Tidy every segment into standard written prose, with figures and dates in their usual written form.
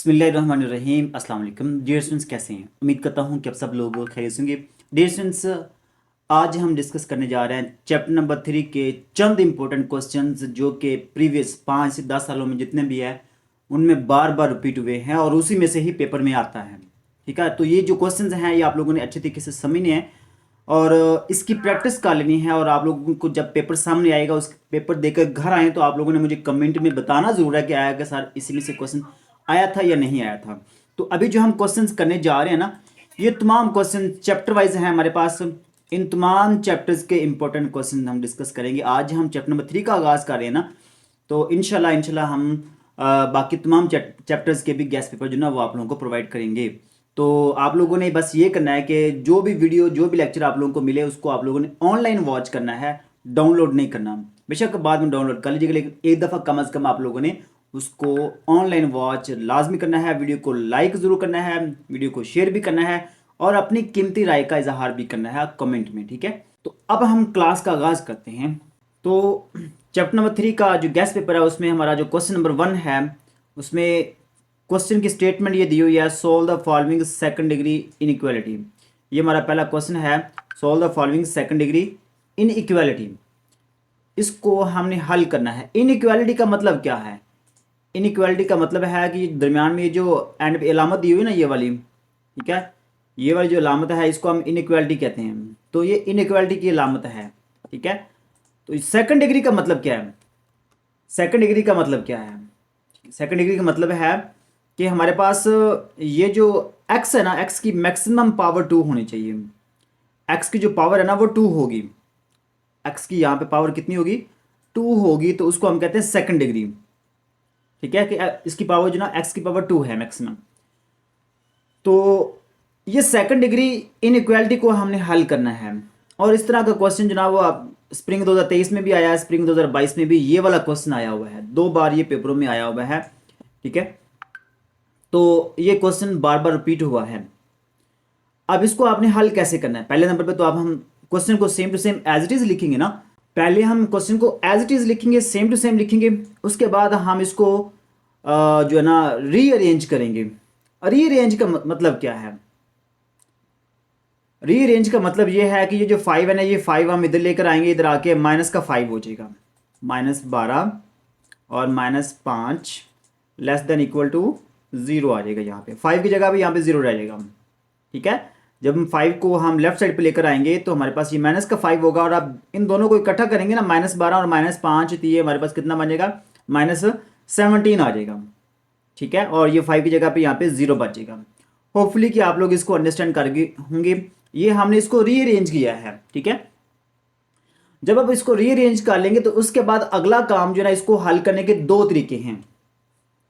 बिस्मिल्लाहिर्रहमानिर्रहीम अस्सलाम वालेकुम डियर स्टूडेंट्स, कैसे हैं? उम्मीद करता हूं कि आप सब लोग खैरियत से होंगे। डियर स्टूडेंट्स, आज हम डिस्कस करने जा रहे हैं चैप्टर नंबर 3 के चंद इंपॉर्टेंट क्वेश्चंस जो कि प्रीवियस 5 से 10 सालों में जितने भी है उनमें बार बार रिपीट हुए हैं और उसी में से ही पेपर में आता है। ठीक है, तो ये जो क्वेश्चंस हैं ये आप लोगों ने अच्छे तरीके से समझने हैं और इसकी प्रैक्टिस कर लेनी है। और आप लोगों को जब पेपर सामने आएगा, उस पेपर देकर घर आए तो आप लोगों ने मुझे कमेंट में बताना जरूर है कि आया कि सर इसी में से क्वेश्चन आया था या नहीं आया था। तो अभी जो हम क्वेश्चंस करने जा रहे हैं ना, ये तमाम क्वेश्चन चैप्टर वाइज हैं हमारे पास। इन तमाम चैप्टर्स के इंपॉर्टेंट क्वेश्चन हम डिस्कस करेंगे। आज हम चैप्टर नंबर 3 का आगाज़ कर रहे हैं ना, तो इंशाल्लाह हम बाकी तमाम चैप्टर्स के भी गेस्ट पेपर जो ना वो आप लोगों को प्रोवाइड करेंगे। तो आप लोगों ने बस ये करना है कि जो भी वीडियो जो भी लेक्चर आप लोगों को मिले उसको आप लोगों ने ऑनलाइन वॉच करना है, डाउनलोड नहीं करना। बेशक बाद में डाउनलोड कर लीजिएगा, लेकिन एक दफ़ा कम अज़ कम आप लोगों ने उसको ऑनलाइन वॉच लाजमी करना है। वीडियो को लाइक ज़रूर करना है, वीडियो को शेयर भी करना है और अपनी कीमती राय का इजहार भी करना है कमेंट में। ठीक है, तो अब हम क्लास का आगाज़ करते हैं। तो चैप्टर नंबर 3 का जो गेस्ट पेपर है उसमें हमारा जो क्वेश्चन नंबर 1 है, उसमें क्वेश्चन की स्टेटमेंट ये दी हुई है, solve the following second degree inequality. ये हमारा पहला क्वेश्चन है, solve the following second degree inequality. इसको हमने हल करना है। इनइक्वालिटी का मतलब क्या है? इनइक्वालिटी का मतलब है कि दरमियान में ये जो एंड पे अलामत दी हुई है ना, ये वाली, ठीक है, ये वाली जो अलामत है इसको हम इनइक्वालिटी कहते हैं। तो ये इनइक्वालिटी की अलामत है। ठीक है, तो सेकंड डिग्री का मतलब क्या है? सेकंड डिग्री का मतलब क्या है? सेकंड डिग्री का मतलब है कि हमारे पास ये जो x है ना, x की मैक्सिमम पावर 2 होनी चाहिए। x की जो पावर है ना वो 2 होगी। x की यहाँ पे पावर कितनी होगी? 2 होगी, तो उसको हम कहते हैं सेकंड डिग्री। ठीक है, कि इसकी पावर जो ना x की पावर 2 है मैक्सिमम। तो ये सेकंड डिग्री इनइक्वालिटी को हमने हल करना है। और इस तरह का क्वेश्चन जो ना वो स्प्रिंग 2023 में भी आया है, स्प्रिंग 2022 में भी ये वाला क्वेश्चन आया हुआ है। 2 बार ये पेपरों में आया हुआ है। ठीक है, तो ये क्वेश्चन बार बार रिपीट हुआ है। अब इसको आपने हल कैसे करना है? पहले नंबर पे तो अब हम क्वेश्चन को same to same as it is लिखेंगे ना। पहले हम क्वेश्चन को एज इट इज लिखेंगे, सेम टू सेम लिखेंगे। उसके बाद हम इसको जो है ना रीअरेंज करेंगे। रीअरेंज का मतलब क्या है? रीअरेंज का मतलब ये है कि ये जो 5 है ना, ये 5 हम इधर लेकर आएंगे, इधर आके माइनस का 5 हो जाएगा, -12 और -5 लेस देन इक्वल टू 0 आ जाएगा। यहाँ पे 5 की जगह पे यहाँ पे 0 रह जाएगा। ठीक है, जब हम 5 को हम लेफ्ट साइड पे लेकर आएंगे तो हमारे पास ये माइनस का 5 होगा। और अब इन दोनों को इकट्ठा करेंगे ना, -12 और -5, तो ये हमारे पास कितना बन जाएगा? -17 आ जाएगा। ठीक है, और ये 5 की जगह पे यहाँ पे 0 बच जाएगा। होपफुली कि आप लोग इसको अंडरस्टैंड कर गए होंगे। ये हमने इसको रीअरेंज किया है। ठीक है, जब आप इसको रीअरेंज कर लेंगे तो उसके बाद अगला काम जो है ना, इसको हल करने के 2 तरीके हैं।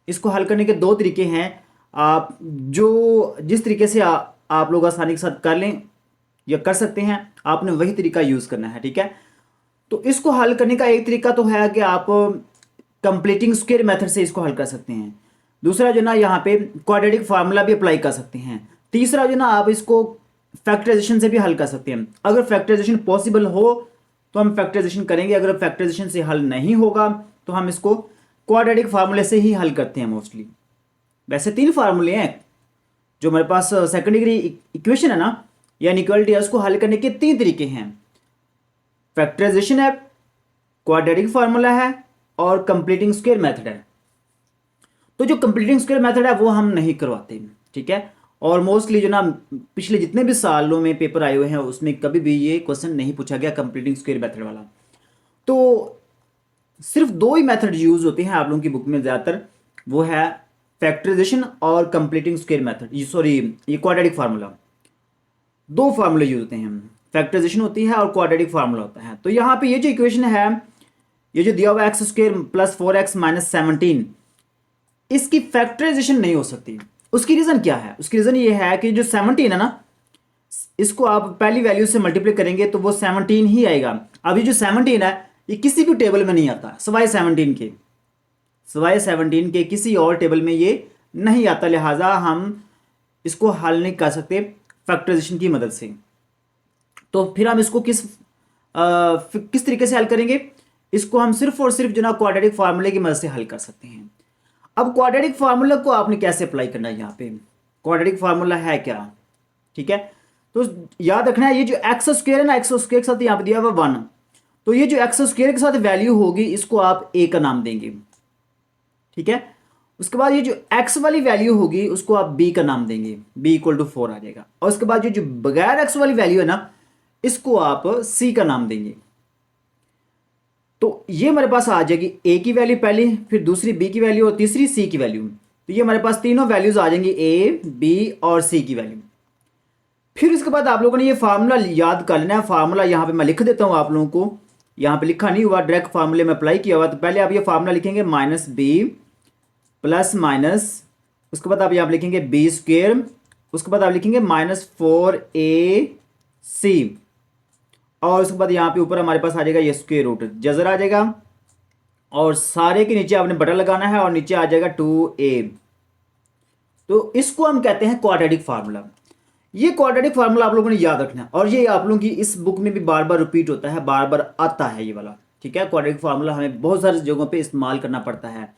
इसको हल करने के 2 तरीके हैं। आप जो जिस तरीके से आप लोग आसानी के साथ कर लें या कर सकते हैं, आपने वही तरीका यूज़ करना है। ठीक है, तो इसको हल करने का एक तरीका तो है कि आप कंप्लीटिंग स्क्वायर मेथड से इसको हल कर सकते हैं। दूसरा जो ना यहाँ पे क्वाड्रेटिक फार्मूला भी अप्लाई कर सकते हैं। तीसरा जो ना आप इसको फैक्टराइजेशन से भी हल कर सकते हैं। अगर फैक्टराइजेशन पॉसिबल हो तो हम फैक्टराइजेशन करेंगे, अगर फैक्टराइजेशन से हल नहीं होगा तो हम इसको क्वाड्रेटिक फार्मूले से ही हल करते हैं मोस्टली। वैसे 3 फार्मूले हैं जो हमारे पास सेकंड डिग्री इक्वेशन है ना, या इनइक्वालिटी है, उसको हल करने के 3 तरीके हैं। फैक्टराइजेशन है, क्वाड्रेटिक फार्मूला है और कंप्लीटिंग स्क्वायर मेथड है। तो जो कंप्लीटिंग स्क्वायर मेथड है वो हम नहीं करवाते। ठीक है, और मोस्टली जो ना पिछले जितने भी सालों में पेपर आए हुए हैं उसमें कभी भी ये क्वेश्चन नहीं पूछा गया कंप्लीटिंग स्क्वायर मेथड वाला। तो सिर्फ 2 ही मेथड यूज होते हैं आप लोगों की बुक में ज़्यादातर, वो है फैक्टराइजेशन और कंप्लीटिंग स्क्वायर मेथड, सॉरी ये क्वाड्रेटिक फार्मूला। 2 फार्मूले यूज होते हैं, फैक्टराइजेशन होती है और क्वाड्रेटिक फार्मूला होता है। तो यहाँ पे ये जो इक्वेशन है, ये जो दिया हुआ x square plus 4x minus 17, इसकी फैक्टराइजेशन नहीं हो सकती। उसकी रीज़न क्या है? उसकी रीज़न ये है कि जो 17 है ना, इसको आप पहली वैल्यू से मल्टीप्लाई करेंगे तो वो 17 ही आएगा। अभी जो 17 है ये किसी भी टेबल में नहीं आता सिवाय 17 के, किसी और टेबल में ये नहीं आता। लिहाजा हम इसको हल नहीं कर सकते फैक्टराइजेशन की मदद से। तो फिर हम इसको किस तरीके से हल करेंगे? इसको हम सिर्फ और सिर्फ जो ना क्वाड्रेटिक फार्मूले की मदद से हल कर सकते हैं। अब क्वाड्रेटिक फार्मूला को आपने कैसे अप्लाई करना है, यहाँ पे क्वाड्रेटिक फार्मूला है क्या, ठीक है। तो याद रखना है ये जो एक्स स्क्वायर है ना, एक्स स्क्वायर के साथ यहाँ पे दिया हुआ 1, तो ये जो एक्स स्क्वायर के साथ वैल्यू होगी इसको आप ए का नाम देंगे, ठीक है। उसके बाद ये जो एक्स वाली वैल्यू होगी उसको आप बी का नाम देंगे, बी इक्वल टू 4 आ जाएगा। और उसके बाद जो बगैर एक्स वाली वैल्यू है ना, इसको आप सी का नाम देंगे। तो ये हमारे पास आ जाएगी ए की वैल्यू पहली, फिर दूसरी बी की वैल्यू और तीसरी सी की वैल्यू। तो ये हमारे पास तीनों वैल्यूज आ जाएंगी, ए बी और सी की वैल्यू। फिर इसके बाद आप लोगों ने ये फार्मूला याद कर लेना है। फार्मूला यहाँ पे मैं लिख देता हूँ आप लोगों को, यहाँ पे लिखा नहीं हुआ, डायरेक्ट फार्मूले में अप्लाई किया हुआ। तो पहले आप ये फार्मूला लिखेंगे माइनस बी प्लस माइनस, उसके बाद आप यहाँ पे लिखेंगे बी स्क्वेयर, उसके बाद आप लिखेंगे -4ac, और उसके बाद यहाँ पे ऊपर हमारे पास आ जाएगा ये स्क्वेयर रूट, जजर आ जाएगा, और सारे के नीचे आपने बटन लगाना है और नीचे आ जाएगा 2a। तो इसको हम कहते हैं क्वाड्रेटिक फार्मूला। ये क्वाड्रेटिक फार्मूला आप लोगों ने याद रखना है, और ये आप लोगों की इस बुक में भी बार बार रिपीट होता है, बार बार आता है ये वाला, ठीक है। क्वाड्रेटिक फार्मूला हमें बहुत सारी जगहों पे इस्तेमाल करना पड़ता है।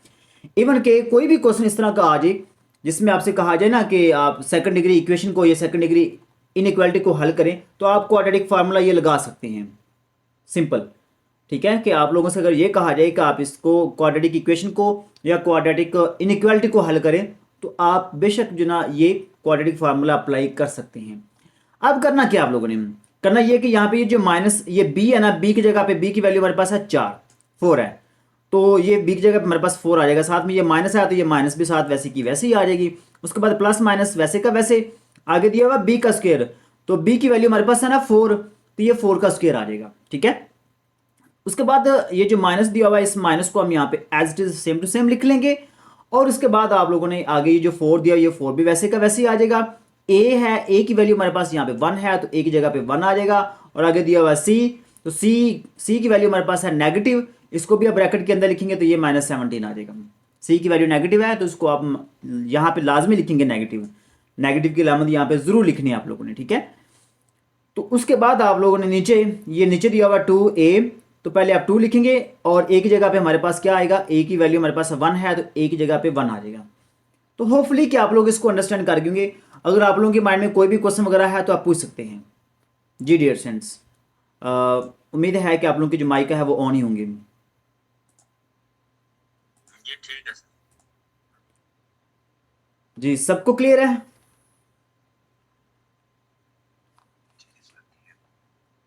इवन के कोई भी क्वेश्चन इस तरह का आ जाए जिसमें आपसे कहा जाए ना कि आप सेकंड डिग्री इक्वेशन को या सेकंड डिग्री इनइक्वालिटी को हल करें, तो आप क्वाड्रेटिक फार्मूला ये लगा सकते हैं, सिंपल, ठीक है। कि आप लोगों से अगर ये कहा जाए कि आप इसको क्वाड्रेटिक इक्वेशन को या क्वाड्रेटिक इनइक्वालिटी को हल करें, तो आप बेशक जो ना ये क्वाड्रेटिक फार्मूला अप्लाई कर सकते हैं। अब करना क्या आप लोगों ने, करना ये कि यहाँ पे ये जो माइनस ये बी है ना, बी की जगह पे बी की वैल्यू हमारे पास है 4 है, तो ये बी की जगह पे हमारे पास 4 आ जाएगा। साथ में ये माइनस है तो ये माइनस भी साथ वैसे की वैसे ही आ जाएगी। उसके बाद प्लस माइनस वैसे का वैसे, आगे दिया हुआ बी का स्क्वायर, तो बी की वैल्यू हमारे पास है ना 4, तो ये 4 का स्क्वायर आ जाएगा, ठीक है। उसके बाद ये जो माइनस दिया हुआ है, इस माइनस को हम यहाँ पे as it is same to same लिख लेंगे। और उसके बाद आप लोगों ने आगे ये जो 4 दिया, ये 4 भी वैसे का वैसे ही आ जाएगा। ए है, ए की वैल्यू हमारे पास यहाँ पे 1 है, तो ए की जगह पे 1 आ जाएगा। और आगे दिया हुआ सी, तो सी की वैल्यू हमारे पास है नेगेटिव, इसको भी आप ब्रैकेट के अंदर लिखेंगे तो ये -17 आ जाएगा। सी की वैल्यू नेगेटिव है तो इसको आप यहाँ पे लाजमी लिखेंगे नेगेटिव, नेगेटिव की अलामत यहाँ पे जरूर लिखनी है आप लोगों ने, ठीक है। तो उसके बाद आप लोगों ने नीचे ये नीचे दिया हुआ 2a, तो पहले आप 2 लिखेंगे और a की जगह पे हमारे पास क्या आएगा, a की वैल्यू हमारे पास 1 है तो a की जगह पे 1 आ जाएगा। तो होपफुली कि आप लोग इसको अंडरस्टैंड कर गए। अगर आप लोगों के माइंड में कोई भी क्वेश्चन वगैरह है तो आप पूछ सकते हैं। जी डियर स्टूडेंट्स, उम्मीद है कि आप लोगों की जो माइक है वो ऑन ही होंगे। जी ठीक है। जी सबको क्लियर है?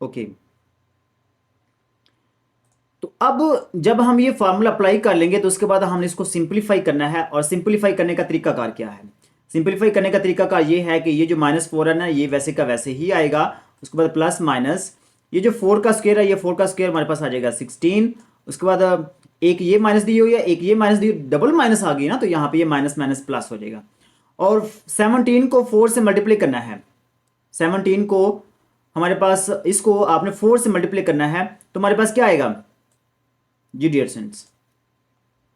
ओके। तो अब जब हम ये फार्मूला अप्लाई कर लेंगे तो उसके बाद हमने इसको सिंपलीफाई करना है। और सिंपलीफाई करने का तरीकाकार क्या है? सिंपलीफाई करने का तरीकाकार ये है कि ये जो -4 है ना, ये वैसे का वैसे ही आएगा। उसके बाद प्लस माइनस ये जो 4 का स्क्वायर है, ये 4 का स्क्वायर हमारे पास आ जाएगा 16। उसके बाद एक ये माइनस दी हुई है, एक ये माइनस दी, डबल माइनस आ गई ना, तो यहाँ पे ये माइनस माइनस प्लस हो जाएगा। और 17 को 4 से मल्टीप्लाई करना है। 17 को हमारे पास इसको आपने 4 से मल्टीप्लाई करना है, तो हमारे पास क्या आएगा जी डियर स्टूडेंट्स,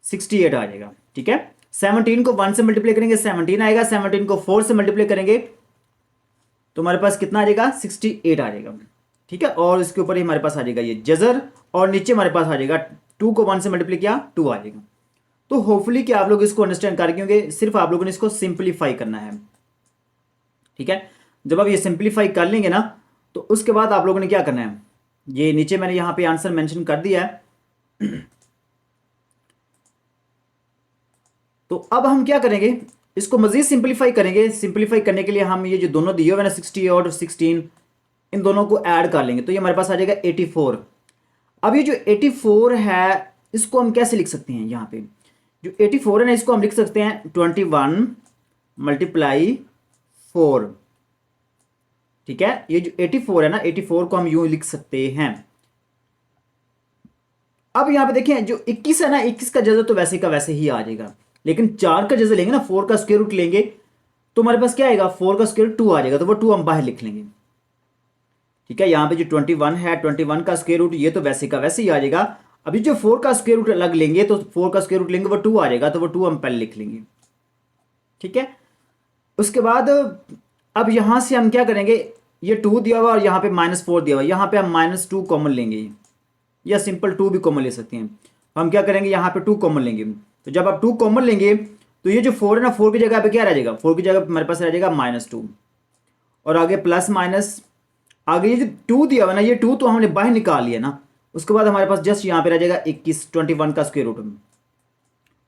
68 आ जाएगा, ठीक है। 17 को 1 से मल्टीप्लाई करेंगे 17 आएगा, 17 को 4 से मल्टीप्लाई करेंगे तो हमारे पास कितना आ जाएगा, 68 आ जाएगा, ठीक है। और इसके ऊपर ही हमारे पास आ जाएगा ये जजर, और नीचे हमारे पास आ जाएगा 2 को 1 से मल्टीप्लाई किया 2 आ जाएगा। तो होपफुली कि आप लोग इसको अंडरस्टैंड कर गए होंगे। सिर्फ आप लोगों ने इसको सिंप्लीफाई करना है, ठीक है। जब आप ये सिंप्लीफाई कर लेंगे ना, तो उसके बाद आप लोगों ने क्या करना है, ये नीचे मैंने यहाँ पे आंसर मेंशन कर दिया है। तो अब हम क्या करेंगे, इसको मजीद सिंपलीफाई करेंगे। सिंपलीफाई करने के लिए हम ये जो दोनों दिए हुए ना 60 और 16, इन दोनों को ऐड कर लेंगे तो ये हमारे पास आ जाएगा 84। अब ये जो 84 है इसको हम कैसे लिख सकते हैं, यहाँ पे जो 84 है ना, इसको हम लिख सकते हैं 21 × 4, ठीक है। ये जो 84 है ना, 84 को हम यूं लिख सकते हैं। अब यहाँ पे देखें जो 21 है ना, 21 का जज़र तो वैसे का वैसे ही आ जाएगा, लेकिन 4 का जज़र लेंगे ना, 4 का स्क्वायर रूट लेंगे तो हमारे पास क्या आएगा, 4 का स्क्वायर रूट 2 आ जाएगा, तो वो 2 हम बाहर लिख लेंगे, ठीक है। यहाँ पे जो 21 है, 21 का स्क्वायर रूट ये तो वैसे का वैसे ही आ जाएगा। अभी जो 4 का स्क्वायर रूट अलग लेंगे तो 4 का स्क्वायर रूट लेंगे वो 2 आ जाएगा, तो वो 2 हम पहले लिख लेंगे, ठीक है। उसके बाद अब यहाँ से हम क्या करेंगे, ये 2 दिया हुआ और यहाँ पे -4 दिया हुआ, यहाँ पे हम -2 कॉमन लेंगे, या सिंपल 2 भी कॉमन ले सकते हैं। हम क्या करेंगे, यहाँ पे 2 कॉमन लेंगे, तो जब आप 2 कॉमन लेंगे तो ये जो 4 है ना, 4 की जगह पे क्या रह जाएगा, 4 की जगह पे हमारे पास रह जाएगा -2, और आगे प्लस माइनस, आगे ये जो 2 दिया हुआ ना, ये 2 तो हमने बाहर निकाल लिया ना, उसके बाद हमारे पास जस्ट यहाँ पे रह जाएगा 21, 21 का स्क्वायर रूट,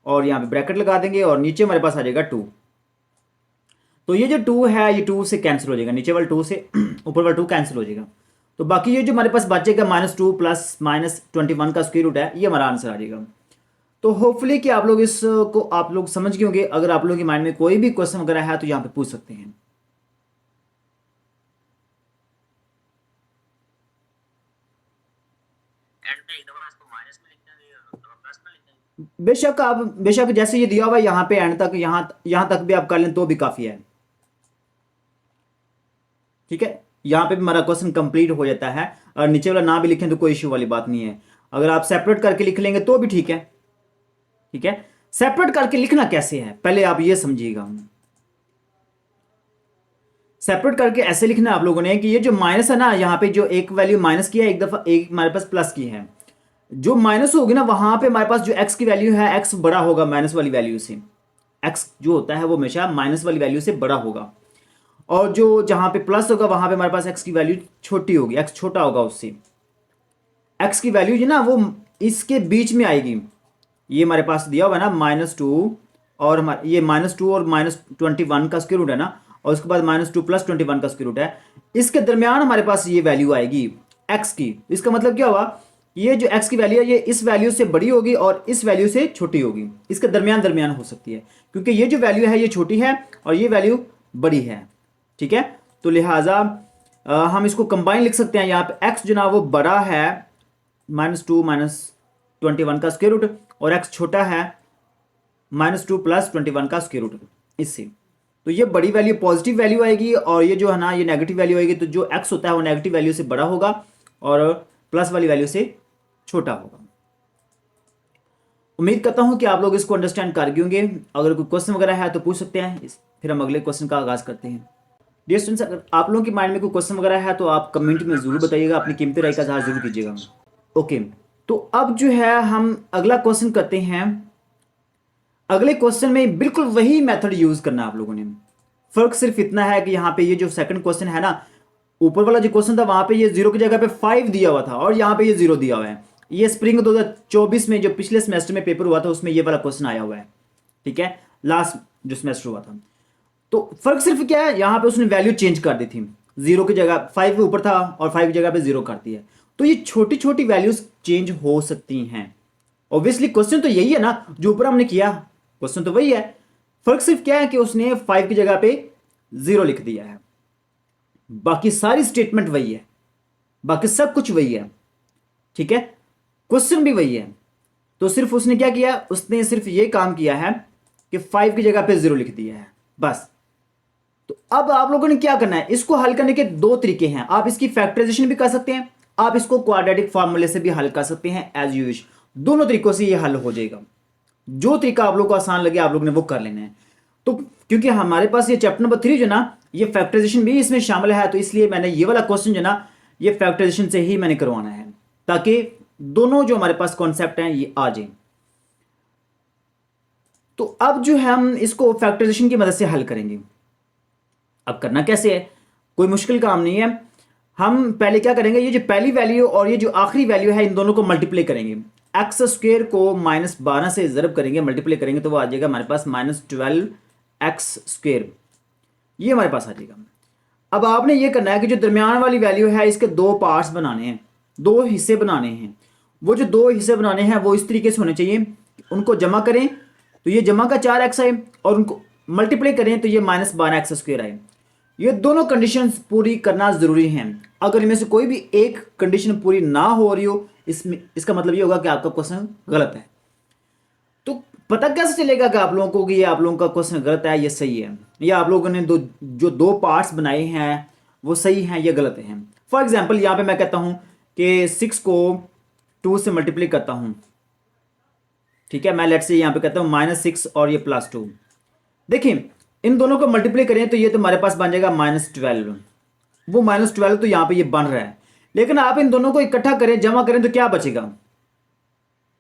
और यहाँ पे ब्रैकेट लगा देंगे और नीचे हमारे पास आ जाएगा 2। तो ये जो 2 है ये 2 से कैंसिल हो जाएगा, नीचे वाला 2 से ऊपर वाला 2 कैंसिल हो जाएगा। तो बाकी ये जो हमारे पास बचेगा -2 प्लस -21 का स्क्वायर रूट है, ये हमारा आंसर आ जाएगा। तो होपफुली कि आप लोग इसको आप लोग समझ गए होंगे। अगर आप लोगों के माइंड में कोई भी क्वेश्चन वगैरह है तो यहाँ पे पूछ सकते हैं। बेशक जैसे ये दिया हुआ है यहाँ पे एंड तक, यहाँ तक भी आप कर लें तो भी काफी है। ठीक है, यहाँ पे भी हमारा क्वेश्चन कंप्लीट हो जाता है, और नीचे वाला ना भी लिखें तो कोई इश्यू वाली बात नहीं है। अगर आप सेपरेट करके लिख लेंगे तो भी ठीक है। ठीक है, सेपरेट करके लिखना कैसे है पहले आप ये समझिएगा। सेपरेट करके ऐसे लिखना है आप लोगों ने कि ये जो माइनस है ना, यहाँ पे जो एक वैल्यू माइनस की है, एक दफा एक हमारे पास प्लस की है, जो माइनस होगी ना वहां पे हमारे पास जो एक्स की वैल्यू है, एक्स बड़ा होगा माइनस वाली वैल्यू से। एक्स जो होता है वो हमेशा माइनस वाली वैल्यू से बड़ा होगा, और जो जहां पे प्लस होगा वहां पे हमारे पास एक्स की वैल्यू छोटी होगी, एक्स छोटा होगा उससे। एक्स की वैल्यू जो ना वो इसके बीच में आएगी। ये हमारे पास दिया हुआ है ना -2, और ये -2 और -21 का स्क्वायर रूट है ना, और उसके बाद -2 प्लस 21 का स्क्वायर रूट है, इसके दरमियान हमारे पास ये वैल्यू आएगी एक्स की। इसका मतलब क्या हुआ, ये जो एक्स की वैल्यू है ये इस वैल्यू से बड़ी होगी और इस वैल्यू से छोटी होगी, इसके दरमियान हो सकती है, क्योंकि ये जो वैल्यू है ये छोटी है और ये वैल्यू बड़ी है। ठीक है, तो लिहाजा हम इसको कंबाइन लिख सकते हैं। यहाँ पे एक्स जो ना वो बड़ा है -2 -21 का स्क्वायर रूट, और एक्स छोटा है -2 प्लस 21 का स्क्वायर रूट इससे। तो ये बड़ी वैल्यू पॉजिटिव वैल्यू आएगी, और ये जो है ना ये नेगेटिव वैल्यू आएगी। तो जो एक्स होता है वो नेगेटिव वैल्यू से बड़ा होगा और प्लस वाली वैल्यू से छोटा होगा। उम्मीद करता हूं कि आप लोग इसको अंडरस्टैंड कर गए होंगे। अगर कोई क्वेश्चन वगैरह है तो पूछ सकते हैं, फिर हम अगले क्वेश्चन का आगाज करते हैं। डियर स्टूडेंट्स, अगर आप लोगों के माइंड में कोई क्वेश्चन वगैरह है तो आप कमेंट में जरूर बताइएगा, अपनी कीमती राय का इजहार जरूर कीजिएगा। ओके, तो अब जो है हम अगला क्वेश्चन करते हैं। अगले क्वेश्चन में बिल्कुल वही मेथड यूज करना है आप लोगों ने। फर्क सिर्फ इतना है कि यहाँ पे ये जो सेकंड क्वेश्चन है ना, ऊपर वाला जो क्वेश्चन था वहां पे ये 0 की जगह पे 5 दिया हुआ था, और यहाँ पे ये 0 दिया हुआ है। ये स्प्रिंग 2024 में जो पिछले सेमेस्टर में पेपर हुआ था उसमें ये वाला क्वेश्चन आया हुआ है। ठीक है, लास्ट जो सेमेस्टर हुआ था। तो फर्क सिर्फ क्या है, यहाँ पे उसने वैल्यू चेंज कर दी थी। 0 की जगह 5 ऊपर था और 5 की जगह पे 0 कर दिया। तो ये छोटी छोटी वैल्यूज चेंज हो सकती हैं। ऑब्वियसली क्वेश्चन तो यही है ना जो ऊपर हमने किया, क्वेश्चन तो वही है। फर्क सिर्फ क्या है कि उसने 5 की जगह पे 0 लिख दिया है, बाकी सारी स्टेटमेंट वही है, बाकी सब कुछ वही है। ठीक है, क्वेश्चन भी वही है। तो सिर्फ उसने क्या किया, उसने सिर्फ ये काम किया है कि 5 की जगह पे 0 लिख दिया है, बस। तो अब आप लोगों ने क्या करना है, इसको हल करने के दो तरीके हैं। आप इसकी फैक्टराइजेशन भी कर सकते हैं, आप इसको क्वाड्रेटिक फार्मूले से भी हल कर सकते हैं, एज यू विश। दोनों तरीकों से ये हल हो जाएगा। जो तरीका आप लोग को आसान लगे आप लोग ने वो कर लेना है। तो क्योंकि हमारे पास ये चैप्टर नंबर 3 जो ना ये फैक्टराइजेशन भी इसमें शामिल है, तो इसलिए मैंने ये वाला क्वेश्चन जो ना ये फैक्टराइजेशन से ही मैंने करवाना है, ताकि दोनों जो हमारे पास कॉन्सेप्ट हैं ये आ जाए। तो अब जो है हम इसको फैक्टराइजेशन की मदद से हल करेंगे। अब करना कैसे है, कोई मुश्किल काम नहीं है। हम पहले क्या करेंगे, ये जो पहली वैल्यू और ये जो आखिरी वैल्यू है इन दोनों को मल्टीप्लाई करेंगे। एक्स स्क्वायर को -12 से ज़रब करेंगे, मल्टीप्लाई करेंगे, तो वो आ जाएगा हमारे पास -12x²। ये हमारे पास आ जाएगा। अब आपने ये करना है कि जो दरमियान वाली वैल्यू है इसके दो पार्ट्स बनाने हैं, दो हिस्से बनाने हैं। वो जो दो हिस्से बनाने हैं वो इस तरीके से होने चाहिए, उनको जमा करें तो ये जमा का 4x आए, और उनको मल्टीप्लाई करें तो ये -12x² आए। ये दोनों कंडीशंस पूरी करना जरूरी है। अगर इनमें से कोई भी एक कंडीशन पूरी ना हो रही हो, इसका मतलब ये होगा कि आपका क्वेश्चन गलत है। तो पता कैसे चलेगा कि आप लोगों को कि ये आप लोगों का क्वेश्चन गलत है, ये सही है, या आप लोगों ने जो दो पार्ट्स बनाए हैं वो सही हैं या गलत हैं। फॉर एग्जाम्पल यहाँ पे मैं कहता हूँ कि 6 को 2 से मल्टीप्लाई करता हूँ। ठीक है, मैं लेट्स से यहाँ पे कहता हूँ -6 और ये +2। देखिए इन दोनों को मल्टीप्लाई करें तो ये तो हमारे पास बन जाएगा -12। वो -12 तो यहाँ पे ये बन रहा है, लेकिन आप इन दोनों को इकट्ठा करें, जमा करें तो क्या बचेगा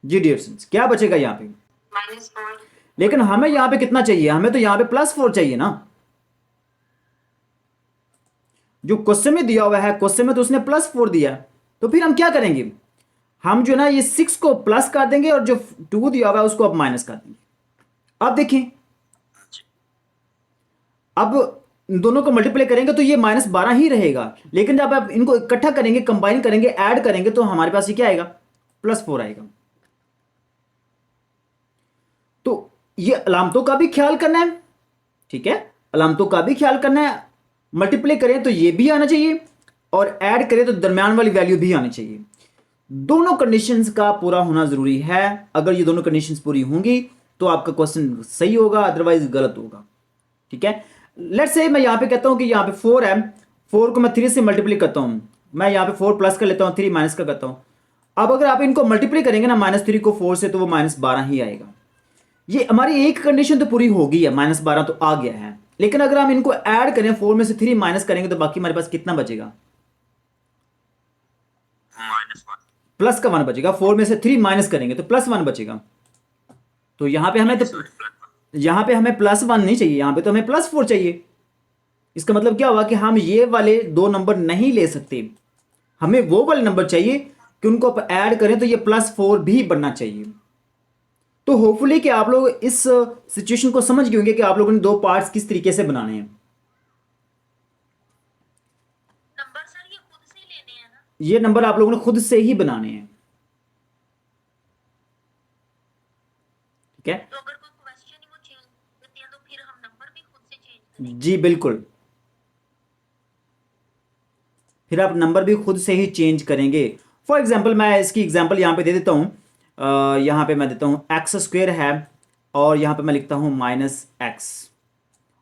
जी डियर स्टूडेंट्स, क्या बचेगा यहाँ पे? -4। लेकिन हमें यहाँ पे कितना चाहिए, हमें तो यहाँ पे +4 चाहिए ना। जो क्वेश्चन में दिया हुआ है, क्वेश्चन में तो उसने +4 दिया है, तो फिर हम क्या करेंगे, हम जो ना ये 6 को प्लस कर देंगे और जो 2 दिया हुआ है उसको अब माइनस कर देंगे। अब देखिए, अब इन दोनों को मल्टीप्लाई करेंगे तो ये -12 ही रहेगा, लेकिन जब आप इनको इकट्ठा करेंगे, कंबाइन करेंगे, ऐड करेंगे तो हमारे पास ये क्या आएगा, +4 आएगा। तो ये अलामतों का भी ख्याल करना है, ठीक है, अलामतों का भी ख्याल करना है। मल्टीप्लाई करें तो ये भी आना चाहिए और ऐड करें तो दरमियान वाली वैल्यू भी आनी चाहिए। दोनों कंडीशंस का पूरा होना जरूरी है। अगर ये दोनों कंडीशंस पूरी होंगी तो आपका क्वेश्चन सही होगा, अदरवाइज गलत होगा, ठीक है। लेट्स से मैं यहां पे कहता हूं कि यहां पे 4 है, 4 को मैं 3 से मल्टीप्लाई करता हूं, मैं यहां पे 4 प्लस कर लेता हूं, 3 माइनस का करता हूं। अब अगर आप इनको मल्टीप्लाई करेंगे ना -3 को 4 से, तो वो -12 ही आएगा। ये हमारी एक कंडीशन तो पूरी होगी है, -12 तो आ गया है, लेकिन अगर हम इनको ऐड करें, 4 में से 3 माइनस करेंगे तो बाकी हमारे पास कितना बचेगा, -1। प्लस का 1 बचेगा। 4 में से 3 माइनस करेंगे तो +1 बचेगा। तो यहां पे हमें तो यहां पे हमें +1 नहीं चाहिए, यहां पे तो हमें +4 चाहिए। इसका मतलब क्या हुआ कि हम ये वाले दो नंबर नहीं ले सकते, हमें वो वाले नंबर चाहिए कि उनको आप ऐड करें तो ये +4 भी बनना चाहिए। तो होपफुली कि आप लोग इस सिचुएशन को समझ गए होंगे कि आप लोगों ने दो पार्ट्स किस तरीके से बनाने हैं। नंबर सर ये खुद से ही लेने हैं ना? ये नंबर आप लोगों ने खुद से ही बनाने हैं, ठीक है। तो अगर कोई क्वेश्चन ही वो चेंज करते हैं तो फिर हम नंबर भी खुद से चेंज करेंगे? जी बिल्कुल, फिर आप नंबर भी खुद से ही चेंज करेंगे। फॉर एग्जाम्पल मैं इसकी एग्जाम्पल यहाँ पे दे देता हूँ। यहाँ पे मैं देता हूँ x² है और यहाँ पे मैं लिखता हूँ -x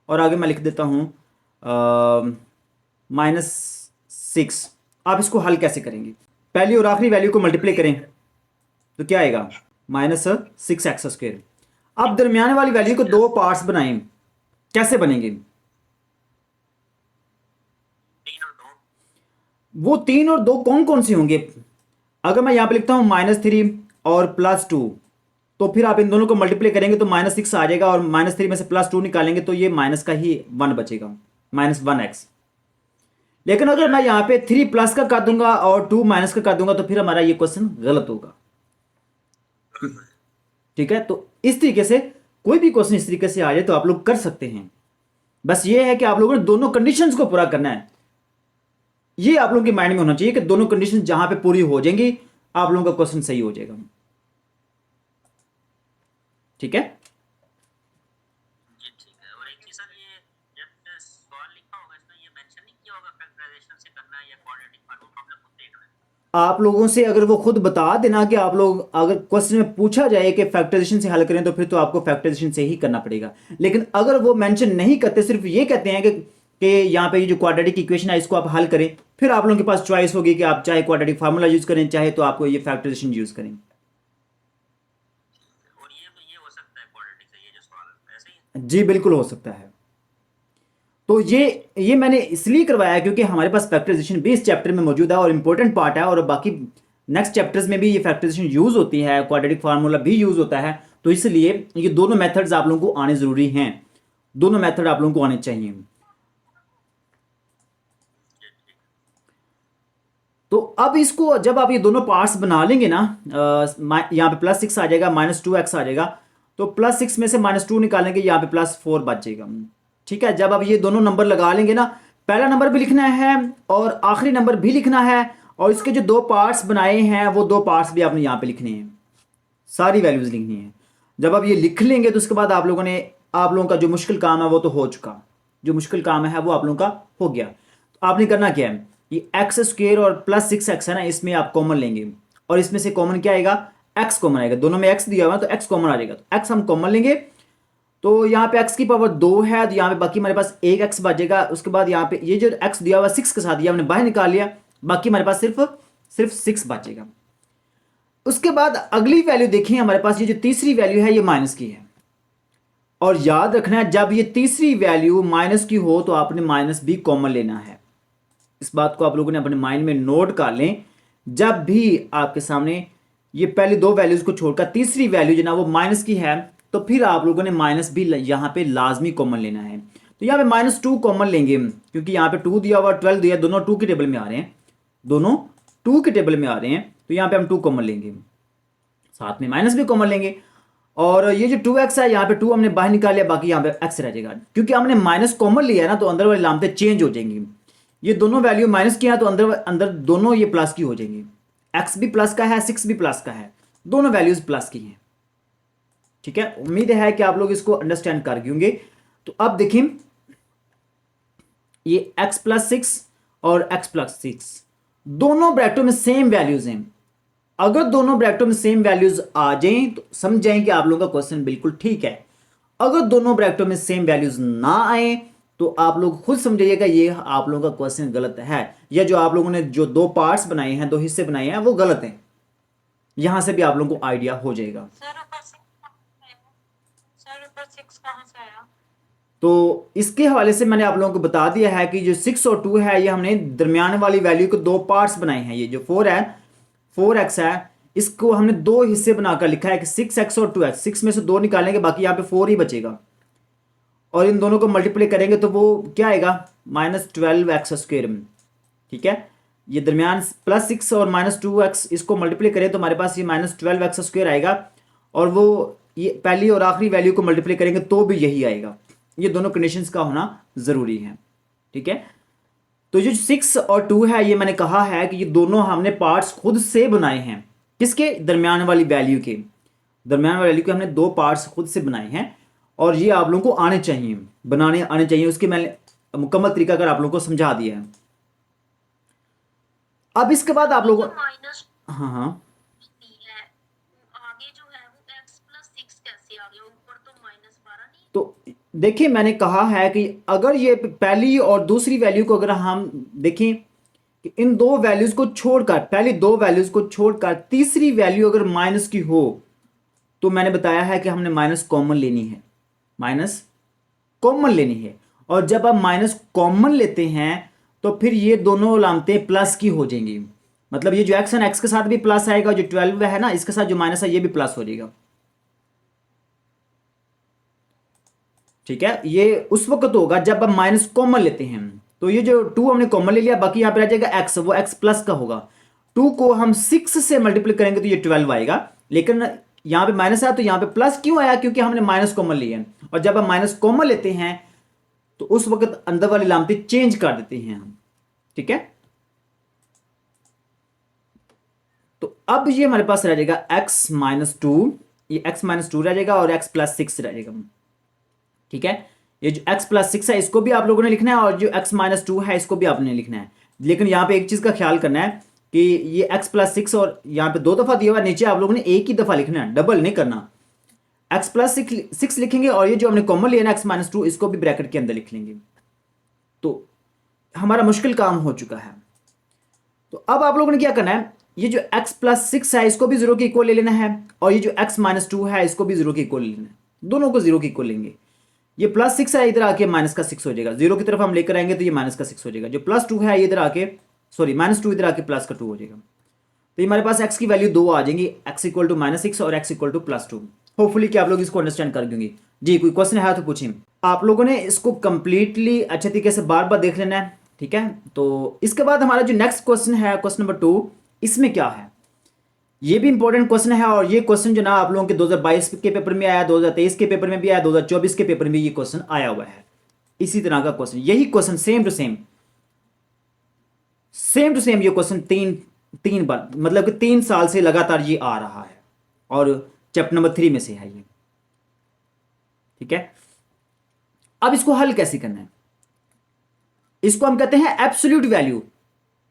और आगे मैं लिख देता हूँ -6। आप इसको हल कैसे करेंगे, पहली और आखिरी वैल्यू को मल्टीप्लाई करें तो क्या आएगा, -6x²। अब दरमियाने वाली वैल्यू को दो पार्ट्स बनाएं, कैसे बनेंगे, 3 और 2। वो 3 और 2 कौन कौन से होंगे। अगर मैं यहां पे लिखता हूं -3 और +2, तो फिर आप इन दोनों को मल्टीप्लाई करेंगे तो -6 आ जाएगा और -3 में से +2 निकालेंगे तो ये माइनस का ही 1 बचेगा, -1x। लेकिन अगर मैं यहां पे 3 प्लस का कर दूंगा और 2 माइनस का कर दूंगा तो फिर हमारा ये क्वेश्चन गलत होगा, ठीक है। तो इस तरीके से कोई भी क्वेश्चन इस तरीके से आ जाए तो आप लोग कर सकते हैं। बस ये है कि आप लोगों ने दोनों कंडीशंस को पूरा करना है। ये आप लोगों के माइंड में होना चाहिए कि दोनों कंडीशन जहां पे पूरी हो जाएंगी आप लोगों का क्वेश्चन सही हो जाएगा, ठीक है। जी ठीक है। और एक चीज सर, ये जब सवाल लिखा होगा इसमें ये मेंशन नहीं किया होगा फैक्टराइजेशन से करना है या क्वाड्रेटिक फार्मूला, हमने खुद देखना है। आप लोगों से अगर वो खुद बता देना कि आप लोग अगर क्वेश्चन में पूछा जाए कि फैक्टराइजेशन से हल करें तो फिर तो आपको फैक्टराइजेशन से ही करना पड़ेगा। लेकिन अगर वो मेंशन नहीं करते, सिर्फ ये कहते हैं कि यहाँ पे ये जो क्वाड्रेटिक इक्वेशन है इसको आप हल करें, फिर आप लोगों के पास चॉइस होगी कि आप चाहे क्वाड्रेटिक फार्मूला यूज करें, चाहे तो आपको ये फैक्टराइजेशन यूज करें। और ये हो सकता है क्वाड्रेटिक से, ये जो सवाल है ऐसे ही। जी बिल्कुल हो सकता है। तो ये मैंने इसलिए करवाया क्योंकि हमारे पास फैक्टराइजेशन भी इस चैप्टर में मौजूद है और इंपॉर्टेंट पार्ट है, और बाकी नेक्स्ट चैप्टर्स में भी ये फैक्टराइजेशन यूज होती है, क्वाड्रेटिक फार्मूला भी यूज होता है। तो इसलिए ये दोनों मेथड्स आप लोगों को आने जरूरी हैं, दोनों मेथड आप लोगों को आने चाहिए। तो अब इसको जब आप ये दोनों पार्ट्स बना लेंगे ना, यहाँ पे +6 आ जाएगा, -2x आ जाएगा, तो +6 में से -2 निकालेंगे, यहाँ पे +4 बच जाएगा, ठीक है। जब आप ये दोनों नंबर लगा लेंगे ना, पहला नंबर भी लिखना है और आखिरी नंबर भी लिखना है, और इसके जो दो पार्ट्स बनाए हैं वो दो पार्ट्स भी आपने यहाँ पे लिखने हैं, सारी वैल्यूज लिखनी है। जब आप ये लिख लेंगे तो उसके बाद आप लोगों का जो मुश्किल काम है वो तो हो चुका, जो मुश्किल काम है वो आप लोगों का हो गया। तो आपने करना क्या है, ये x² और +6x है ना, इसमें आप कॉमन लेंगे और इसमें से कॉमन क्या आएगा, x कॉमन आएगा, दोनों में x दिया हुआ है तो x कॉमन आ जाएगा, तो x हम कॉमन लेंगे। तो यहाँ पे x की पावर 2 है, तो यहाँ पे बाकी हमारे पास एक x बचेगा। उसके बाद यहाँ पे ये जो x दिया हुआ 6 के साथ दिया हमने बाहर निकाल लिया, बाकी हमारे पास सिर्फ 6 बचेगा। उसके बाद अगली वैल्यू देखिए, हमारे पास ये जो तीसरी वैल्यू है ये माइनस की है, और याद रखना है जब ये तीसरी वैल्यू माइनस की हो तो आपने माइनस भी कॉमन लेना है। इस बात को आप लोगों ने अपने माइंड में नोट कर लें, जब भी आपके सामने ये पहली दो वैल्यूज को छोड़कर तीसरी वैल्यू जो ना वो माइनस की है, तो फिर आप लोगों ने माइनस भी यहाँ पे लाजमी कॉमन लेना है। तो यहाँ पे -2 कॉमन लेंगे क्योंकि यहाँ पे 2 दिया हुआ 12 दिया, दोनों 2 के टेबल में आ रहे हैं, दोनों 2 के टेबल में आ रहे हैं, तो यहाँ पे हम 2 कॉमन लेंगे, साथ में माइनस भी कॉमन लेंगे। और ये जो 2x है यहाँ पे 2 हमने बाहर निकाल लिया, बाकी यहाँ पे x रह जाएगा। क्योंकि हमने माइनस कॉमन लिया है ना, तो अंदर वाली लामतें चेंज हो जाएंगी। ये दोनों वैल्यू माइनस की है तो अंदर अंदर दोनों ये प्लस की हो जाएंगी। x भी प्लस का है, 6 भी प्लस का है, दोनों वैल्यूज प्लस की हैं। ठीक है, उम्मीद है कि आप लोग इसको अंडरस्टैंड कर गए होंगे। तो अब देखिए, ये x+6 और x+6 दोनों ब्रैकेटों में सेम वैल्यूज हैं। अगर दोनों ब्रैकेटों में सेम वैल्यूज आ जाएं तो समझ जाएं कि आप लोगों का क्वेश्चन बिल्कुल ठीक है। अगर दोनों ब्रैकेटों में सेम वैल्यूज ना आए तो आप लोग खुद समझिएगा ये आप लोगों का क्वेश्चन गलत है, या जो आप लोगों ने जो दो पार्ट्स बनाए हैं, दो हिस्से बनाए हैं, वो गलत हैं। यहां से भी आप लोगों को आइडिया हो जाएगा। सर ऊपर 6 कहाँ से आया? तो इसके हवाले से मैंने आप लोगों को बता दिया है कि जो 6 और 2 है, ये हमने दरमियान वाली वैल्यू को दो पार्ट्स बनाए हैं। ये जो 4 है, 4x है, इसको हमने दो हिस्से बनाकर लिखा है कि 6x और 2x। 6 में से 2 निकालेंगे, बाकी यहाँ पे 4 ही बचेगा, और इन दोनों को मल्टीप्लाई करेंगे तो वो क्या आएगा, -12x²। ठीक है, ये दरमियान +6 और -2x, इसको मल्टीप्लाई करें तो हमारे पास ये -12x² आएगा, और वो ये पहली और आखिरी वैल्यू को मल्टीप्लाई करेंगे तो भी यही आएगा। ये दोनों कंडीशंस का होना ज़रूरी है। ठीक है, तो जो 6 और 2 है, ये मैंने कहा है कि ये दोनों हमने पार्ट्स खुद से बनाए हैं। किसके? दरमियान वाली वैल्यू के। दरमियान वाली वैल्यू के हमने दो पार्ट्स खुद से बनाए हैं, और ये आप लोगों को आने चाहिए, बनाने आने चाहिए। उसके मैंने मुकम्मल तरीका अगर आप लोगों को समझा दिया है। अब इसके बाद आप लोगों माइनस हाँ हाँ है, आगे जो है वो x+6 कैसे आ गया? ऊपर तो -12 नहीं। तो देखिए, मैंने कहा है कि अगर ये पहली और दूसरी वैल्यू को अगर हम देखें कि इन दो वैल्यूज को छोड़कर, पहली दो वैल्यूज को छोड़कर तीसरी वैल्यू अगर माइनस की हो, तो मैंने बताया है कि हमने माइनस कॉमन लेनी है, माइनस कॉमन लेनी है। और जब आप माइनस कॉमन लेते हैं तो फिर ये दोनों अलामतें प्लस की हो जाएंगी। मतलब ये जो x है, x के साथ भी प्लस आएगा, जो 12 है ना, इसके साथ जो माइनस है ये भी प्लस हो जाएगा। ठीक है, ये उस वक्त होगा जब हम माइनस कॉमन लेते हैं। तो ये जो 2 हमने कॉमन ले लिया, बाकी यहाँ पे रह जाएगा x, वो x प्लस का होगा। 2 को हम 6 से मल्टीप्लाई करेंगे तो ये 12 आएगा, लेकिन यहाँ पे माइनस आया तो यहाँ पे प्लस क्यों आया? क्योंकि हमने माइनस कॉमन लिया है। और जब हम माइनस कॉमन लेते हैं तो उस वक्त अंदर वाली लामतें चेंज कर देते हैं हम। ठीक है, तो अब ये हमारे पास रह जाएगा x-2, ये x-2 रह जाएगा और x+6 रह जाएगा। ठीक है, ये जो x+6 है इसको भी आप लोगों ने लिखना है, और जो x-2 है इसको भी आपने लिखना है। लेकिन यहाँ पे एक चीज़ का ख्याल करना है कि ये x+6 और यहाँ पे 2 दफ़ा दिया हुआ, नीचे आप लोगों ने एक ही दफ़ा लिखना है, डबल नहीं करना। x+6 लिखेंगे, और ये जो हमने कॉमन लिया ना x-2, इसको भी ब्रैकेट के अंदर लिख लेंगे, तो हमारा मुश्किल काम हो चुका है। तो अब आप लोगों ने क्या करना है, ये जो x+6 है इसको भी 0 के इक्वल ले लेना है, और ये जो x-2 है इसको भी 0 के इक्वल ले लेना है। दोनों को 0 के इक्वल लेंगे। ये +6 है, इधर आके -6 हो जाएगा। 0 की तरफ हम लेकर आएंगे तो ये -6 हो जाएगा। जो +2 है इधर आके, सॉरी -2 इधर आके +2 हो जाएगा। तो हमारे पास x की वैल्यू 2 आ जाएंगी, x = -6 और x = +2। होपफुली कि आप लोग इसको अंडरस्टैंड कर देंगे। जी, कोई क्वेश्चन है तो पूछें। आप लोगों ने इसको कंप्लीटली अच्छे तरीके से बार बार देख लेना है। ठीक है, तो इसके बाद हमारा जो नेक्स्ट क्वेश्चन है, क्वेश्चन नंबर 2, इसमें क्या है, ये भी इंपॉर्टेंट क्वेश्चन है। और ये क्वेश्चन जो ना आप लोगों के 2022 के पेपर में आया, 2023 के पेपर में भी आया, 2024 के पेपर में ये क्वेश्चन आया हुआ है। इसी तरह का क्वेश्चन, यही क्वेश्चन सेम टू सेम ये क्वेश्चन तीन बार, मतलब कि 3 साल से लगातार ये आ रहा है, और चैप्टर नंबर 3 में से है ये। ठीक है, अब इसको हल कैसे करना है, इसको हम कहते हैं एब्सोल्यूट वैल्यू।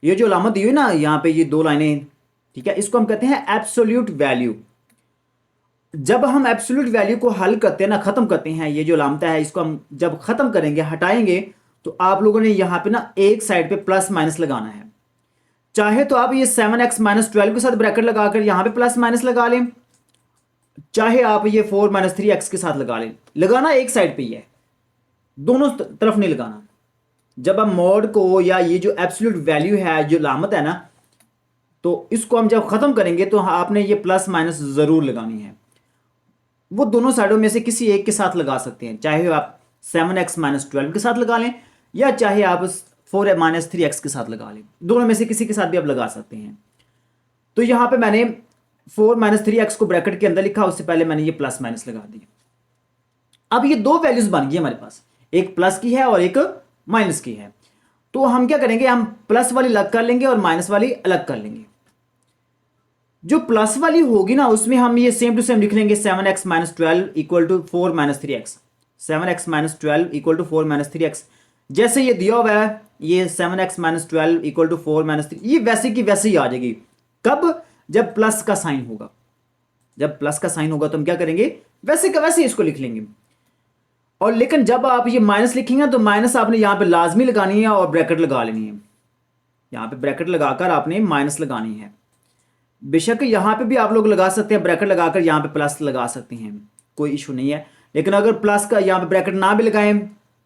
ये जो अलामत दी हुई ना यहां पे, ये 2 लाइनें, ठीक है, इसको हम कहते हैं एब्सोल्यूट वैल्यू। जब हम एब्सोल्यूट वैल्यू को हल करते हैं ना, खत्म करते हैं, ये जो अलामत है इसको हम जब खत्म करेंगे, हटाएंगे, तो आप लोगों ने यहां पे ना एक साइड पे प्लस माइनस लगाना है। चाहे तो आप ये 7x - 12 के साथ ब्रैकेट लगाकर यहां पे प्लस माइनस लगा लें, चाहे आप ये 4 - 3x के साथ लगा लें। लगाना एक साइड पे ही है, दोनों तरफ नहीं लगाना। जब हम मॉड को, या ये जो एब्सोल्यूट वैल्यू है, जो अलामत है ना, तो इसको हम जब ख़त्म करेंगे तो आपने ये प्लस माइनस ज़रूर लगानी है। वो दोनों साइडों में से किसी एक के साथ लगा सकते हैं, चाहे आप 7x माइनस 12 के साथ लगा लें या चाहे आप 4 माइनस 3x के साथ लगा लें, दोनों में से किसी के साथ भी आप लगा सकते हैं। तो यहाँ पे मैंने 4 माइनस 3x को ब्रैकेट के अंदर लिखा, उससे पहले मैंने ये प्लस माइनस लगा दिया। अब ये दो वैल्यूज बन गई हमारे पास, एक प्लस की है और एक माइनस की है। तो हम क्या करेंगे, हम प्लस वाली अलग कर लेंगे और माइनस वाली अलग कर लेंगे। जो प्लस वाली होगी ना उसमें हम ये सेम टू सेम लिख लेंगे 7x minus 12 equal to 4 minus 3x, 7x minus 12 equal to 4 minus 3x। जैसे ये दिया हुआ है ये 7x minus 12 equal to 4 minus 3, ये वैसे की वैसे ही आ जाएगी। कब? जब प्लस का साइन होगा। जब प्लस का साइन होगा तो हम क्या करेंगे, वैसे का वैसे इसको लिख लेंगे। और लेकिन जब आप ये माइनस लिखेंगे तो माइनस आपने यहाँ पे लाजमी लगानी है और ब्रैकेट लगा लेनी है। यहाँ पे ब्रैकेट लगाकर आपने माइनस लगानी है। बेशक यहाँ पे भी आप लोग लगा सकते हैं, ब्रैकेट लगाकर यहाँ पे प्लस लगा सकते हैं, कोई इशू नहीं है। लेकिन अगर प्लस का यहाँ पे ब्रैकेट ना भी लगाएं,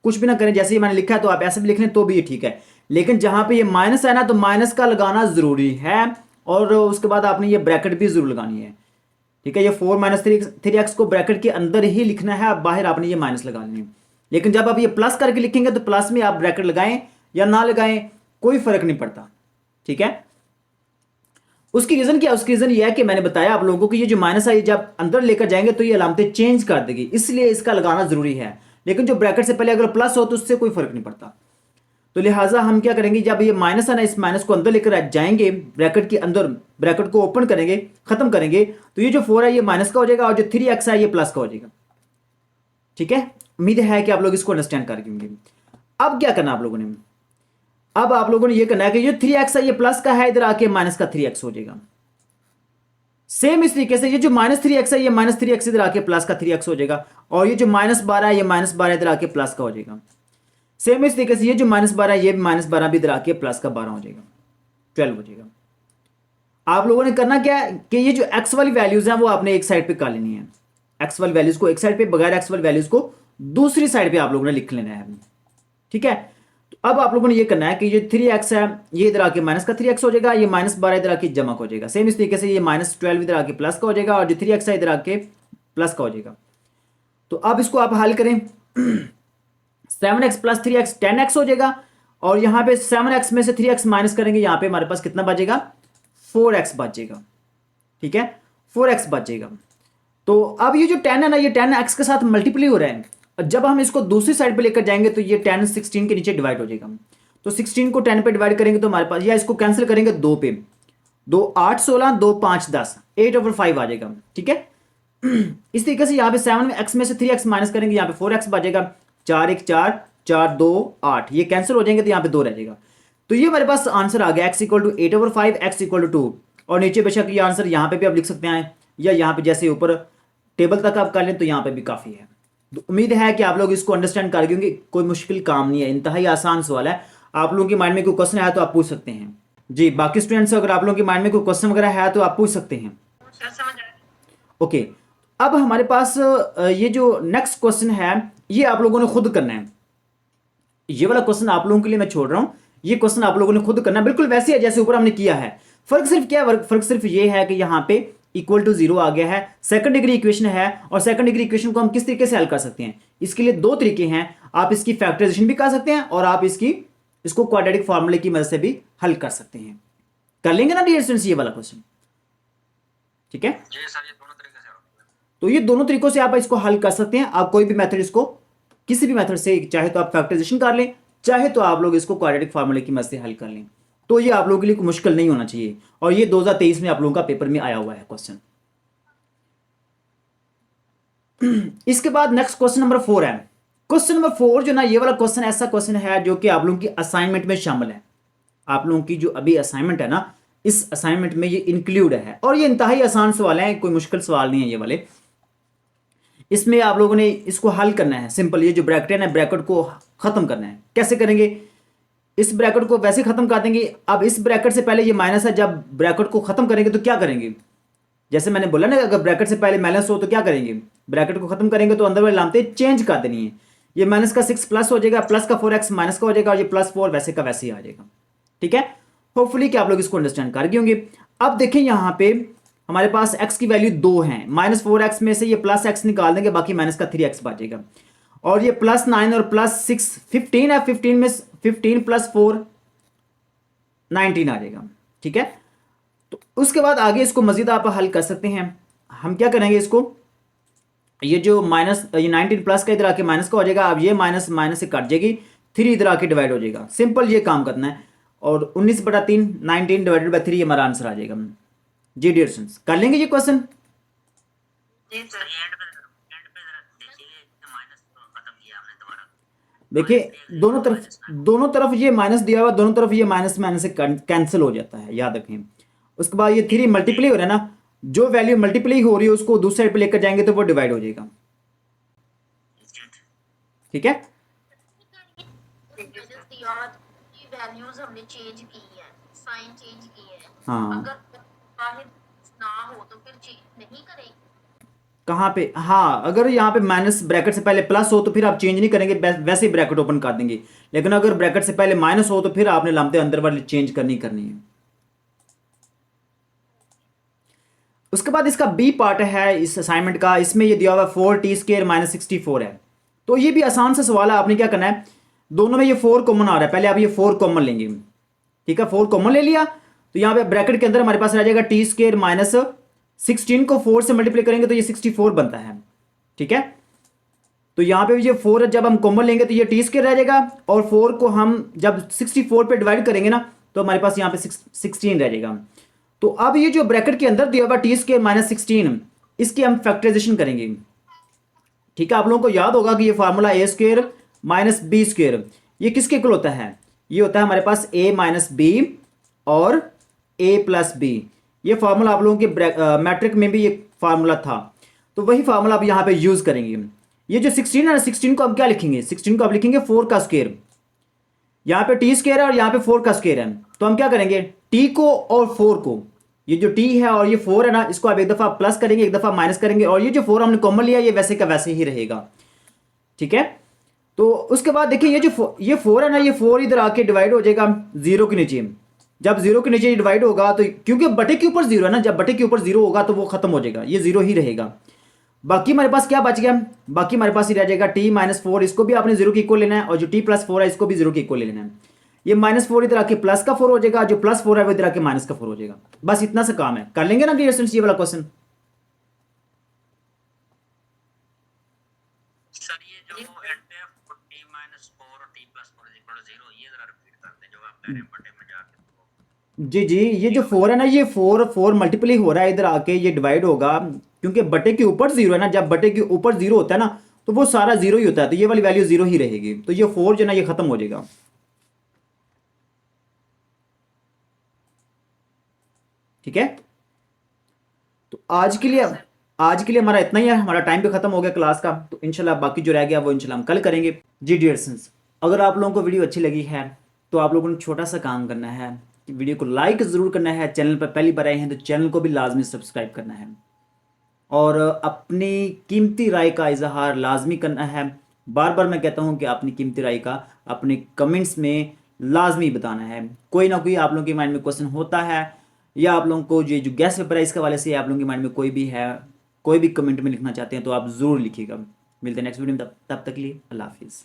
कुछ भी ना करें, जैसे ही मैंने लिखा है तो आप ऐसे भी लिख लें तो भी ये ठीक है। लेकिन जहाँ पे ये माइनस है ना तो माइनस का लगाना ज़रूरी है और उसके बाद आपने ये ब्रैकेट भी ज़रूर लगानी है। ठीक है, ये 4 माइनस 3x को ब्रैकेट के अंदर ही लिखना है, बाहर आपने ये माइनस लगा लेनी है। लेकिन जब आप ये प्लस करके लिखेंगे तो प्लस में आप ब्रैकेट लगाएं या ना लगाएं कोई फर्क नहीं पड़ता। ठीक है, उसकी रीज़न क्या है? उसकी रीज़न ये है कि मैंने बताया आप लोगों को ये जो माइनस है जब अंदर लेकर जाएंगे तो ये अलामतें चेंज कर देगी, इसलिए इसका लगाना ज़रूरी है। लेकिन जो ब्रैकेट से पहले अगर प्लस हो तो उससे कोई फर्क नहीं पड़ता। तो लिहाजा हम क्या करेंगे, जब ये माइनस है ना इस माइनस को अंदर लेकर जाएंगे ब्रैकेट के अंदर, ब्रैकेट को ओपन करेंगे, खत्म करेंगे, तो ये जो 4 है ये माइनस का हो जाएगा और जो 3x है ये प्लस का हो जाएगा। ठीक है, उम्मीद है कि आप लोग इसको अंडरस्टैंड कर लेंगे। अब क्या करना आप लोगों ने, अब आप लोगों ने ये करना है कि जो 3x है ये प्लस का है, इधर आके माइनस का 3x हो जाएगा। सेम इस तरीके से ये जो माइनस 3x है ये माइनस 3x इधर आके प्लस का 3x हो जाएगा और ये जो माइनस 12 है ये माइनस 12 इधर आके प्लस का हो जाएगा। सेम इस तरीके से ये जो माइनस 12 है ये माइनस 12 भी इधर आके प्लस का 12 हो जाएगा, 12 हो जाएगा। आप लोगों ने करना क्या है कि ये जो x वाली वैल्यूज हैं वो आपने एक साइड पे कर लेनी है, x वाली वैल्यूज को एक साइड पे, बगैर x वाली वैल्यूज को दूसरी साइड पे आप लोगों ने लिख लेना है। ठीक है, तो अब आप लोगों ने ये करना है कि ये 3x है ये इधर आके माइनस का 3x हो जाएगा, ये माइनस 12 इधर आके जमा हो जाएगा। सेम इस तरीके से ये माइनस 12 इधर आके प्लस का हो जाएगा और जो 3x है इधर आके प्लस का हो जाएगा। तो अब इसको आप हल करें 7x प्लस 3x 10x हो जाएगा और यहाँ पे 7x में से 3x माइनस करेंगे, यहाँ पे हमारे पास कितना बचेगा, 4x बचेगा। ठीक है, 4x बचेगा। तो अब ये जो 10 है ना ये 10x के साथ मल्टीप्लाई हो रहा है, और जब हम इसको दूसरी साइड पे लेकर जाएंगे तो ये 10 16 के नीचे डिवाइड हो जाएगा। तो 16 को 10 पे डिवाइड करेंगे तो हमारे पास, या इसको कैंसिल करेंगे 2 पे, 2 8 16 2 5 10 8/5 आ जाएगा। ठीक है, इस तरीके से यहाँ पे 7x में से 3x माइनस करेंगे, यहाँ पे 4x बचेगा, 4 1 4 4 2 8, ये कैंसिल हो जाएंगे तो यहाँ पे 2 रह जाएगा। तो ये हमारे पास आंसर आ गया x equal to 8/5 x equal to 2। और नीचे बेशक ये आंसर यहाँ पे भी आप लिख सकते हैं या यहाँ पे जैसे ऊपर टेबल तक आप कर लें तो यहाँ पे भी काफ़ी है। तो उम्मीद है कि आप लोग इसको अंडरस्टैंड कर गए होंगे, कोई मुश्किल काम नहीं है, इंतहाई आसान सवाल है। आप लोगों के माइंड में कोई क्वेश्चन आया तो आप पूछ सकते हैं जी। बाकी स्टूडेंट्स से अगर आप लोगों के माइंड में कोई क्वेश्चन वगैरह है तो आप पूछ सकते हैं। सर समझ आया। ओके, अब हमारे पास ये जो नेक्स्ट क्वेश्चन है ये आप लोगों ने खुद करना है। ये वाला क्वेश्चन आप लोगों के लिए मैं छोड़ रहा हूँ, ये क्वेश्चन आप लोगों ने खुद करना है, बिल्कुल वैसे है जैसे ऊपर हमने किया है। फर्क सिर्फ क्या है, फर्क सिर्फ ये है कि यहाँ पे इक्वल टू 0 आ गया है, सेकंड डिग्री इक्वेशन है। और सेकंड डिग्री इक्वेशन को हम किस तरीके से हल कर सकते हैं, इसके लिए दो तरीके हैं। आप इसकी फैक्टराइजेशन भी कर सकते हैं और आप इसको क्वाड्रेटिक फार्मूले की मदद से भी हल कर सकते हैं। कर लेंगे ना डियर स्टूडेंट्स ये वाला क्वेश्चन? ठीक है जी सर, ये दोनों तरीके से होगा। तो ये दोनों तरीकों से आप इसको हल कर सकते हैं। आप कोई भी मेथड इसको किसी भी मेथड से, चाहे तो आप फैक्टराइजेशन कर लें, चाहे तो आप लोग इसको क्वाड्रेटिक फार्मूले की मदद से हल कर लें। तो ये आप लोगों के लिए कोई मुश्किल नहीं होना चाहिए। और ये 2023 में आप लोगों का पेपर में आया हुआ है क्वेश्चन। इसके बाद नेक्स्ट क्वेश्चन नंबर 4 है। क्वेश्चन नंबर 4 जो ना, ये वाला क्वेश्चन ऐसा क्वेश्चन है जो कि आप लोगों की असाइनमेंट में शामिल है। आप लोगों की जो अभी असाइनमेंट है ना, इस असाइनमेंट में ये इंक्लूड है और ये इंतहाई आसान सवाल है, कोई मुश्किल सवाल नहीं है ये वाले। इसमें आप लोगों ने इसको हल करना है सिंपल। ये जो ब्रैकेट है ब्रैकेट को खत्म करना है। कैसे करेंगे, इस ब्रैकेट को वैसे खत्म कर देंगे। अब इस ब्रैकेट से पहले ये माइनस है, जब ब्रैकेट को खत्म करेंगे तो क्या करेंगे, जैसे मैंने बोला ना, अगर ब्रैकेट से पहले माइनस हो तो क्या करेंगे, ब्रैकेट को खत्म करेंगे तो अंदर वाली अलामतें चेंज कर देनी है। ये माइनस का 6 प्लस हो जाएगा, प्लस का 4x माइनस का हो जाएगा और ये +4 वैसे का वैसे ही आ जाएगा। ठीक है, होपफुली कि आप लोग इसको अंडरस्टैंड कर गए होंगे। अब देखें यहाँ पे हमारे पास x की वैल्यू 2 है, -4x में से ये +x निकाल देंगे, बाकी माइनस का 3x बचेगा। और ये +9 और +6 15 है, 15 में 15 + 4 19 आ जाएगा। ठीक है, तो उसके बाद आगे इसको मजीद आप हल कर सकते हैं। हम क्या करेंगे, इसको ये जो माइनस ये 19 प्लस का इधर आके माइनस का हो जाएगा। अब ये माइनस माइनस से कट जाएगी, 3 इधर आके डिवाइड हो जाएगा। सिंपल ये काम करना है। और 19/3 19 डिवाइडेड बाई 3 ये हमारा आंसर आ जाएगा। जी डियर स्टूडेंट्स, कर लेंगे ये क्वेश्चन। जी सर सर। ये एंड पे जरा देखिए, माइनस खत्म किया हमने दोबारा। देखिए दोनों तरफ ये माइनस दिया हुआ, दोनों तरफ ये माइनस माइनस से कैंसिल हो जाता है, याद रखें। उसके बाद ये 3 मल्टीप्लाई हो रहा है ना, जो वैल्यू मल्टीप्लाई हो रही है उसको दूसरे साइड पे लेकर जाएंगे तो वो डिवाइड हो जाएगा। ठीक है, ये वैल्यूज हमने चेंज की है, साइन चेंज की है। हाँ अगर वाहिद ना हो तो फिर चेंज नहीं करेंगे। कहाँ पे, हाँ अगर यहाँ पे माइनस ब्रैकेट से पहले प्लस हो तो फिर आप चेंज नहीं करेंगे, वैसे ही ब्रैकेट ओपन कर देंगे। लेकिन अगर ब्रैकेट से पहले माइनस हो तो फिर आपने लामते अंदर वाली चेंज करनी है। उसके बाद इसका बी पार्ट है इस असाइनमेंट का, इसमें ये दिया हुआ 4t² - 64 है। तो ये भी आसान सा सवाल है। आपने क्या करना है, दोनों में ये 4 कॉमन आ रहा है, पहले आप ये 4 कॉमन लेंगे। ठीक है, 4 कॉमन ले लिया तो यहाँ पे ब्रैकेट के अंदर हमारे पास रह जाएगा t² - 16 को 4 से मल्टीप्लाई करेंगे तो ये 64 बनता है। ठीक है, तो यहाँ पे ये 4 जब हम कॉमन लेंगे तो ये t² रह जाएगा, और 4 को हम जब 64 पे डिवाइड करेंगे ना तो हमारे पास यहाँ पे 16 रह जाएगा। तो अब ये जो ब्रैकेट के अंदर दिया हुआ t² - 16, इसकी हम फैक्टराइजेशन करेंगे। ठीक है, आप लोगों को याद होगा कि ये फार्मूला a² - b², ये किसके इक्वल होता है, ये होता है हमारे पास a - b और a + b। ये फार्मूला आप लोगों के मैट्रिक में भी ये फार्मूला था, तो वही फार्मूला आप यहाँ पे यूज करेंगे। ये जो 16 है ना, 16 को आप क्या लिखेंगे, 16 को आप लिखेंगे 4 का स्क्वायर। यहाँ पे t² है और यहाँ पे 4 का स्क्वायर है, तो हम क्या करेंगे, t को और 4 को, ये जो t है और ये 4 है ना, इसको आप एक दफा प्लस करेंगे, एक दफा माइनस करेंगे, और ये जो 4 हमने कॉमन लिया ये वैसे का वैसे ही रहेगा। ठीक है, तो उसके बाद देखिए ये जो ये 4 है ना, ये 4 इधर आके डिवाइड हो जाएगा 0 के नीचे। जब 0 के नीचे डिवाइड होगा तो क्योंकि बटे के ऊपर 0 है ना, जब बटे के ऊपर 0 होगा तो वो खत्म हो जाएगा, ये 0 ही रहेगा। बाकी हमारे पास क्या बच गया, बाकी हमारे पास ही रह जाएगा t - 4, इसको भी आपने 0 के इक्वल लेना है, और जो t + 4 है इसको भी 0 के इक्वल लेना है। ये -4 इधर आके प्लस का 4 हो जाएगा, जो +4 है वो इधर आके माइनस का 4 हो जाएगा। बस इतना सा काम है, कर लेंगे ना डियर स्टूडेंट्स ये वाला क्वेश्चन। सर ये जो एंड पे t - 4 और t + 4 = 0, ये जरा रिपीट कर दें जो आप कह रहे हैं बटे में जाके। जी जी, ये जो 4 है ना, ये 4 मल्टीप्लाई हो रहा है, इधर आके ये डिवाइड होगा, क्योंकि बटे के ऊपर 0 है ना, जब बटे के ऊपर 0 होता है ना तो वो सारा 0 ही होता है, तो ये वाली वैल्यू 0 ही रहेगी, तो ये 4 जो ना ये खत्म हो जाएगा। ठीक है, तो आज के लिए हमारा इतना ही है, हमारा टाइम भी खत्म हो गया क्लास का, तो इंशाल्लाह बाकी जो रह गया वो इंशाल्लाह हम कल करेंगे। जी डियर स्टूडेंट्स, अगर आप लोगों को वीडियो अच्छी लगी है तो आप लोगों ने छोटा सा काम करना है कि वीडियो को लाइक ज़रूर करना है, चैनल पर पहली बार आए हैं तो चैनल को भी लाजमी सब्सक्राइब करना है, और अपनी कीमती राय का इजहार लाजमी करना है। बार बार मैं कहता हूँ कि अपनी कीमती राय का अपने कमेंट्स में लाजमी बताना है। कोई ना कोई आप लोगों के माइंड में क्वेश्चन होता है, या आप लोगों को ये जो गैस पेपर है इसके हवाले से आप लोगों के माइंड में कोई भी है, कोई भी कमेंट में लिखना चाहते हैं तो आप ज़रूर लिखिएगा। मिलते हैं नेक्स्ट वीडियो में, तब तक के लिए अल्लाह हाफिज़।